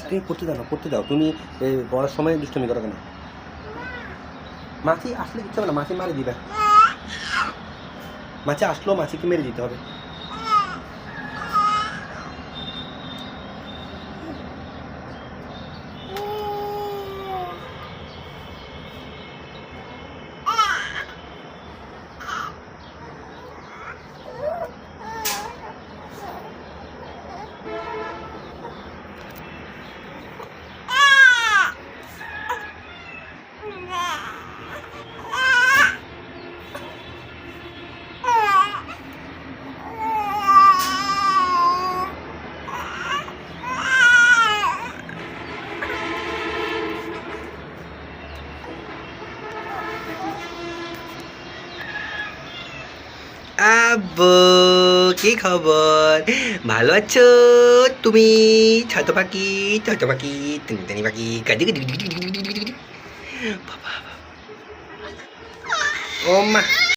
তুমি পড়তে দাও না, পড়তে দাও। তুমি পড়ার সময় দুষ্টমি করো কেন? মাছি আসলে কিচ্ছু হবে না, মাছি মারি দিবে। মাছি আসলেও মাছিকে মেরে দিতে হবে। আব্বু, কি খবর? ভালো আছো তুমি? ছোট পাখি, ছোট পাখি, টুনটুনি পাখি, বাবা, ও মা।